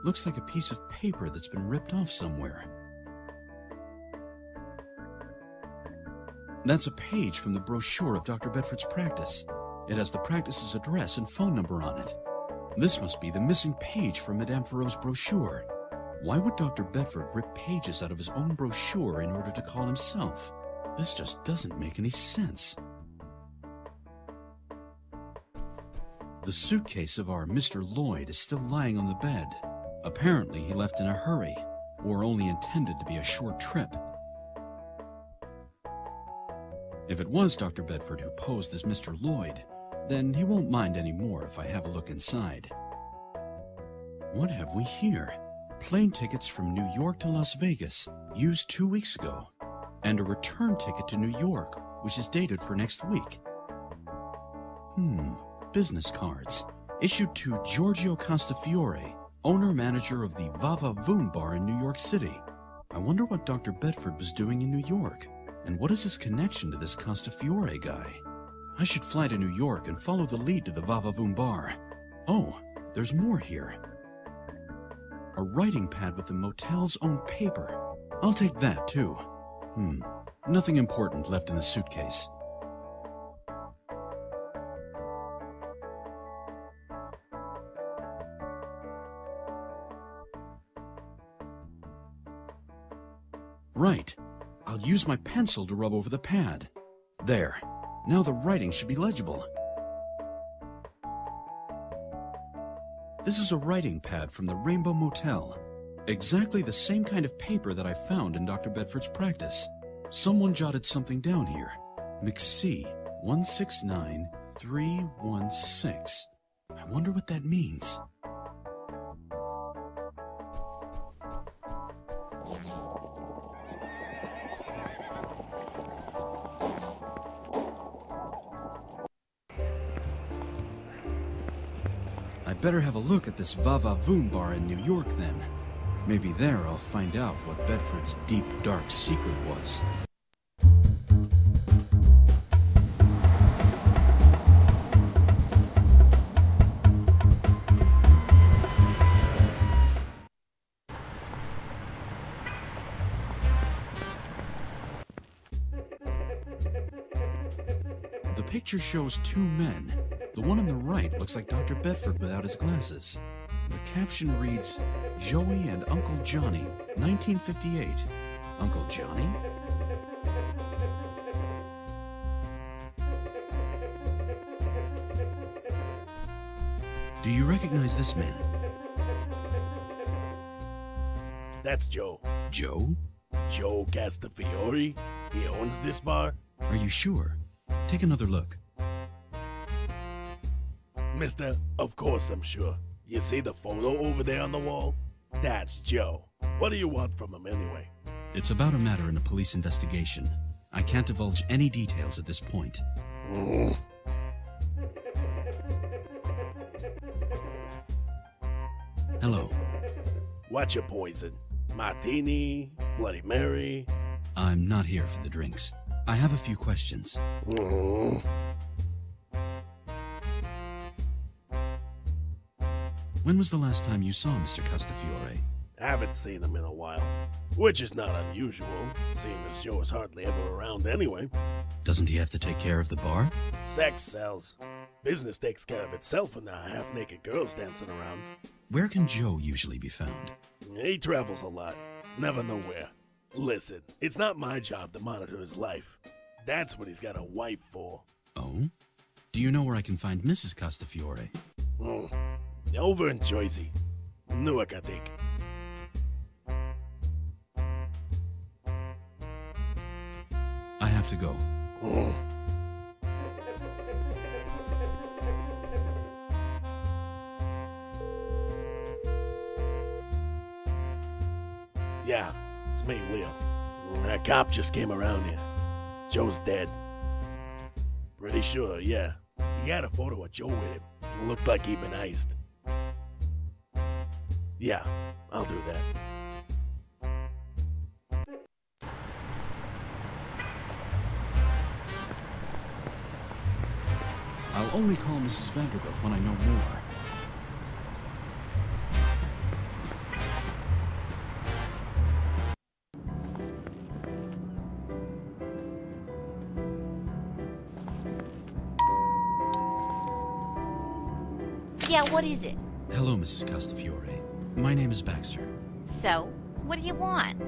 Looks like a piece of paper that's been ripped off somewhere. That's a page from the brochure of Dr. Bedford's practice. It has the practice's address and phone number on it. This must be the missing page from Madame Farrow's brochure. Why would Dr. Bedford rip pages out of his own brochure in order to call himself? This just doesn't make any sense. The suitcase of our Mr. Lloyd is still lying on the bed. Apparently, he left in a hurry, or only intended to be a short trip. If it was Dr. Bedford who posed as Mr. Lloyd, then he won't mind any more if I have a look inside. What have we here? Plane tickets from New York to Las Vegas, used 2 weeks ago, and a return ticket to New York, which is dated for next week. Business cards, issued to Giorgio Castafiore, owner-manager of the Vava Voon Bar in New York City. I wonder what Dr. Bedford was doing in New York, and what is his connection to this Castafiore guy? I should fly to New York and follow the lead to the Vava Voon Bar. Oh, there's more here. A writing pad with the motel's own paper. I'll take that, too. Nothing important left in the suitcase. Right. I'll use my pencil to rub over the pad. There. Now the writing should be legible. This is a writing pad from the Rainbow Motel. Exactly the same kind of paper that I found in Dr. Bedford's practice. Someone jotted something down here. McC 169316. I wonder what that means. I better have a look at this Vava Voon Bar in New York then. Maybe there I'll find out what Bedford's deep, dark secret was. The picture shows two men. The one on the right looks like Dr. Bedford without his glasses. The caption reads, Joey and Uncle Johnny, 1958. Uncle Johnny? Do you recognize this man? That's Joe. Joe? Joe Castafiore. He owns this bar. Are you sure? Take another look. Mister, of course I'm sure. You see the photo over there on the wall? That's Joe. What do you want from him anyway? It's about a matter in a police investigation. I can't divulge any details at this point. Hello. What's your poison? Martini? Bloody Mary? I'm not here for the drinks. I have a few questions. When was the last time you saw Mr. Castafiore? Haven't seen him in a while, which is not unusual, seeing this Joe is hardly ever around anyway. Doesn't he have to take care of the bar? Sex sells. Business takes care of itself when there are half-naked girls dancing around. Where can Joe usually be found? He travels a lot, never nowhere. Listen, it's not my job to monitor his life. That's what he's got a wife for. Oh? Do you know where I can find Mrs. Castafiore? Over in Jersey. Newark, I think. I have to go. Yeah, it's me, Leo. That cop just came around here. Joe's dead. Pretty sure, yeah. He had a photo of Joe with him. It looked like he'd been iced. Yeah, I'll do that. I'll only call Mrs. Vanderbilt when I know more. Yeah, what is it? Hello, Mrs. Castafiore. My name is Baxter. So, what do you want?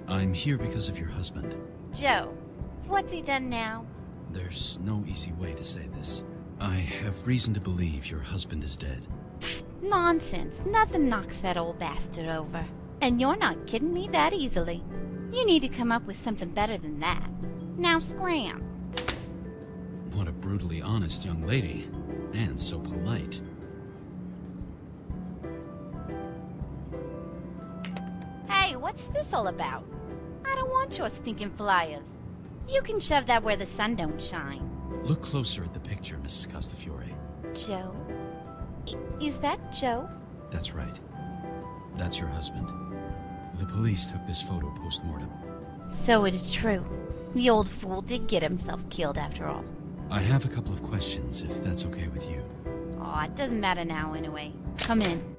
I'm here because of your husband. Joe, what's he done now? There's no easy way to say this. I have reason to believe your husband is dead. Pfft, nonsense. Nothing knocks that old bastard over. And you're not kidding me that easily. You need to come up with something better than that. Now scram. What a brutally honest young lady. And so polite. Hey, what's this all about? I don't want your stinking flyers. You can shove that where the sun don't shine. Look closer at the picture, Mrs. Castafiore. Joe? Is that Joe? That's right. That's your husband. The police took this photo post-mortem. So it is true. The old fool did get himself killed after all. I have a couple of questions, if that's okay with you. Aw, it doesn't matter now anyway. Come in.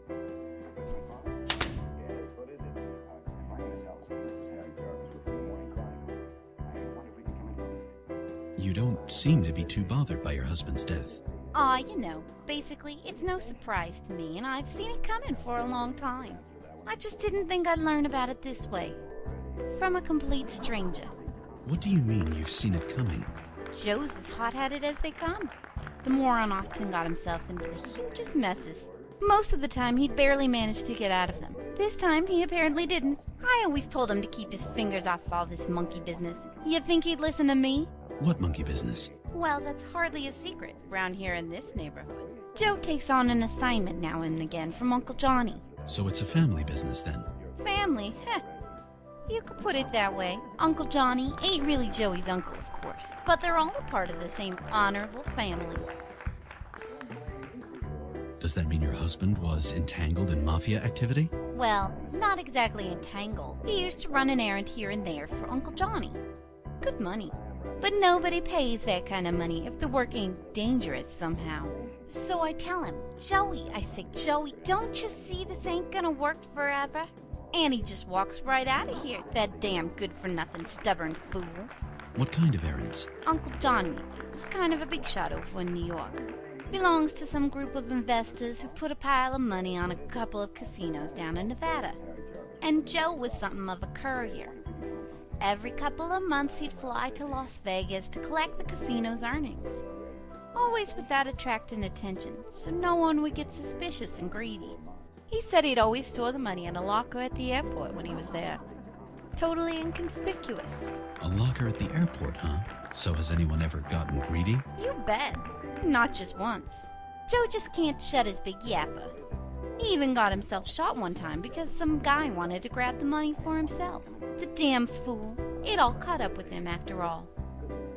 You don't seem to be too bothered by your husband's death. Aw, you know, basically, it's no surprise to me, and I've seen it coming for a long time. I just didn't think I'd learn about it this way. From a complete stranger. What do you mean you've seen it coming? Joe's as hot-headed as they come. The moron often got himself into the hugest messes. Most of the time, he'd barely managed to get out of them. This time, he apparently didn't. I always told him to keep his fingers off all this monkey business. You think he'd listen to me? What monkey business? Well, that's hardly a secret around here in this neighborhood. Joe takes on an assignment now and again from Uncle Johnny. So it's a family business then? Family? Heh. You could put it that way. Uncle Johnny ain't really Joey's uncle, of course. But they're all a part of the same honorable family. Does that mean your husband was entangled in mafia activity? Well, not exactly entangled. He used to run an errand here and there for Uncle Johnny. Good money. But nobody pays that kind of money if the work ain't dangerous somehow. So I tell him, Joey, I say, Joey, don't you see this ain't gonna work forever? And he just walks right out of here, that damn good-for-nothing stubborn fool. What kind of errands? Uncle Johnny is kind of a big shot over in New York. Belongs to some group of investors who put a pile of money on a couple of casinos down in Nevada. And Joe was something of a courier. Every couple of months he'd fly to Las Vegas to collect the casino's earnings. Always without attracting attention, so no one would get suspicious and greedy. He said he'd always store the money in a locker at the airport when he was there. Totally inconspicuous. A locker at the airport, huh? So has anyone ever gotten greedy? You bet. Not just once. Joe just can't shut his big yapper. He even got himself shot one time because some guy wanted to grab the money for himself. The damn fool. It all caught up with him after all.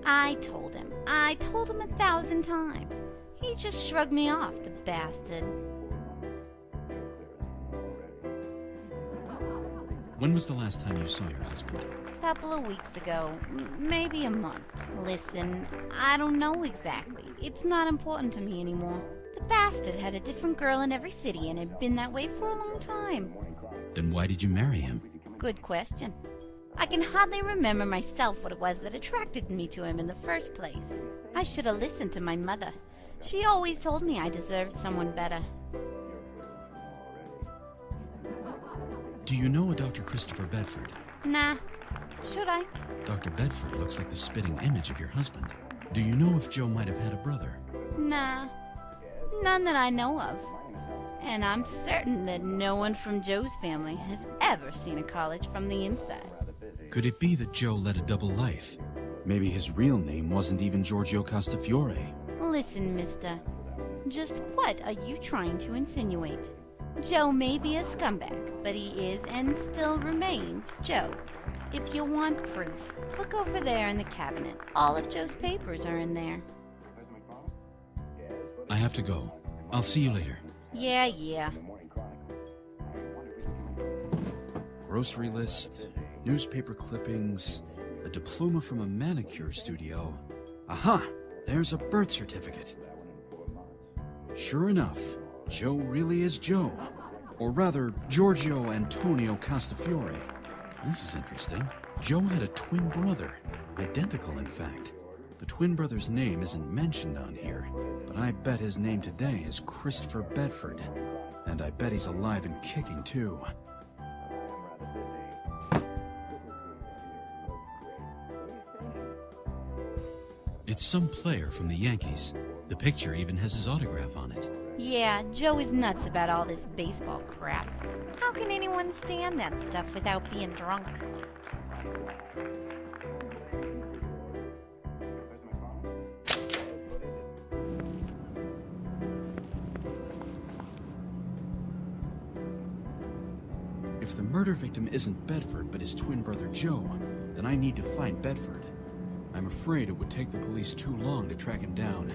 I told him 1,000 times. He just shrugged me off, the bastard. When was the last time you saw your husband? Couple of weeks ago, maybe a month. Listen, I don't know exactly. It's not important to me anymore. The bastard had a different girl in every city and had been that way for a long time. Then why did you marry him? Good question. I can hardly remember myself what it was that attracted me to him in the first place. I should have listened to my mother. She always told me I deserved someone better. Do you know a Dr. Christopher Bedford? Nah. Should I? Dr. Bedford looks like the spitting image of your husband. Do you know if Joe might have had a brother? Nah. None that I know of. And I'm certain that no one from Joe's family has ever seen a college from the inside. Could it be that Joe led a double life? Maybe his real name wasn't even Giorgio Castafiore. Listen, mister. Just what are you trying to insinuate? Joe may be a scumbag, but he is and still remains Joe. If you want proof, look over there in the cabinet. All of Joe's papers are in there. I have to go. I'll see you later. Yeah. grocery list, newspaper clippings, a diploma from a manicure studio. Aha! There's a birth certificate. Sure enough, Joe really is Joe. Or rather, Giorgio Antonio Castafiore. This is interesting. Joe had a twin brother. Identical, in fact. The twin brother's name isn't mentioned on here, but I bet his name today is Christopher Bedford. And I bet he's alive and kicking, too. It's some player from the Yankees. The picture even has his autograph on it. Yeah, Joe is nuts about all this baseball crap. How can anyone stand that stuff without being drunk? If the murder victim isn't Bedford but his twin brother Joe, then I need to find Bedford. I'm afraid it would take the police too long to track him down.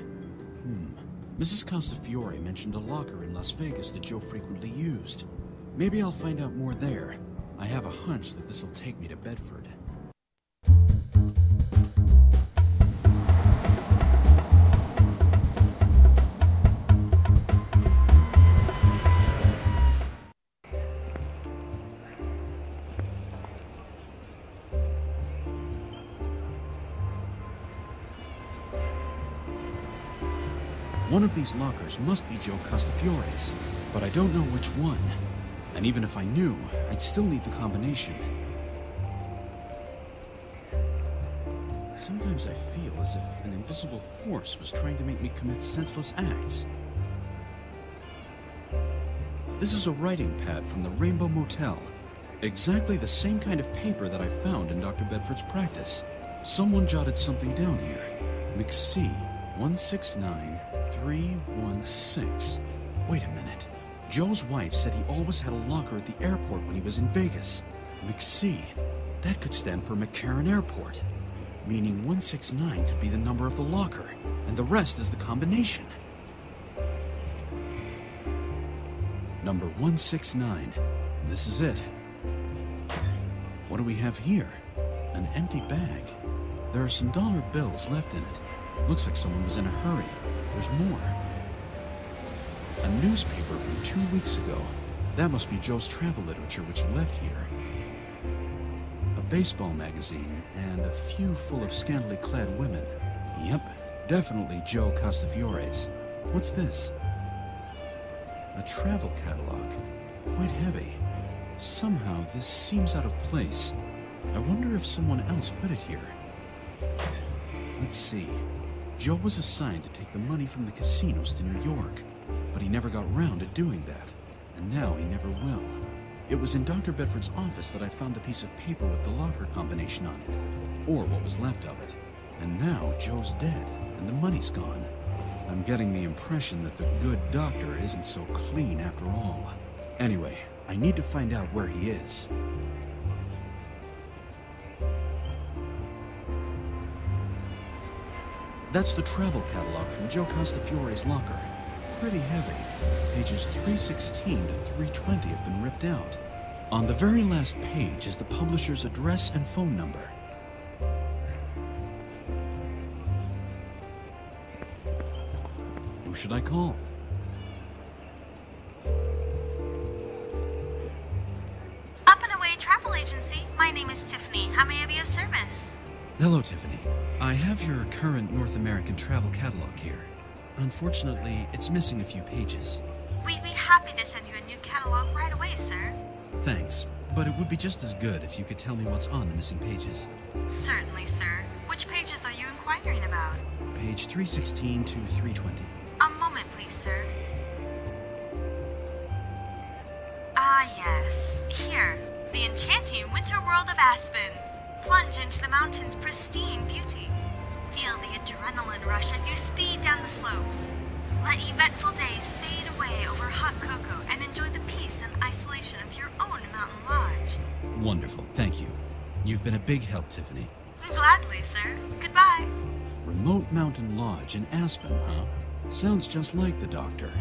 Mrs. Castafiore mentioned a locker in Las Vegas that Joe frequently used. Maybe I'll find out more there. I have a hunch that this'll take me to Bedford. One of these lockers must be Joe Castafiore's, but I don't know which one. And even if I knew, I'd still need the combination. Sometimes I feel as if an invisible force was trying to make me commit senseless acts. This is a writing pad from the Rainbow Motel. Exactly the same kind of paper that I found in Dr. Bedford's practice. Someone jotted something down here. McC 169316. Wait a minute. Joe's wife said he always had a locker at the airport when he was in Vegas. McC. That could stand for McCarran Airport. Meaning 169 could be the number of the locker, and the rest is the combination. Number 169. This is it. What do we have here? An empty bag. There are some dollar bills left in it. Looks like someone was in a hurry. There's more. A newspaper from 2 weeks ago. That must be Joe's travel literature which he left here. A baseball magazine, and a few full of scantily clad women. Yep, definitely Joe Castafiore's. What's this? A travel catalog. Quite heavy. Somehow this seems out of place. I wonder if someone else put it here. Let's see. Joe was assigned to take the money from the casinos to New York, but he never got round to doing that, and now he never will. It was in Dr. Bedford's office that I found the piece of paper with the locker combination on it, or what was left of it. And now Joe's dead, and the money's gone. I'm getting the impression that the good doctor isn't so clean after all. Anyway, I need to find out where he is. That's the travel catalog from Joe Castafiore's locker. Pretty heavy. Pages 316 to 320 have been ripped out. On the very last page is the publisher's address and phone number. Who should I call? Up and Away Travel Agency. My name is Tiffany. How may I be of service? Hello, Tiffany. I have your current North American travel catalog here. Unfortunately, it's missing a few pages. We'd be happy to send you a new catalog right away, sir. Thanks, but it would be just as good if you could tell me what's on the missing pages. Certainly, sir. Which pages are you inquiring about? Page 316 to 320. A moment, please, sir. Ah, yes. Here. The enchanting winter world of Aspen. Plunge into the mountain's pristine beauty. Feel the adrenaline rush as you speed down the slopes. Let eventful days fade away over hot cocoa and enjoy the peace and isolation of your own mountain lodge. Wonderful, thank you. You've been a big help, Tiffany. Gladly, sir. Goodbye. Remote mountain lodge in Aspen, huh? Sounds just like the doctor.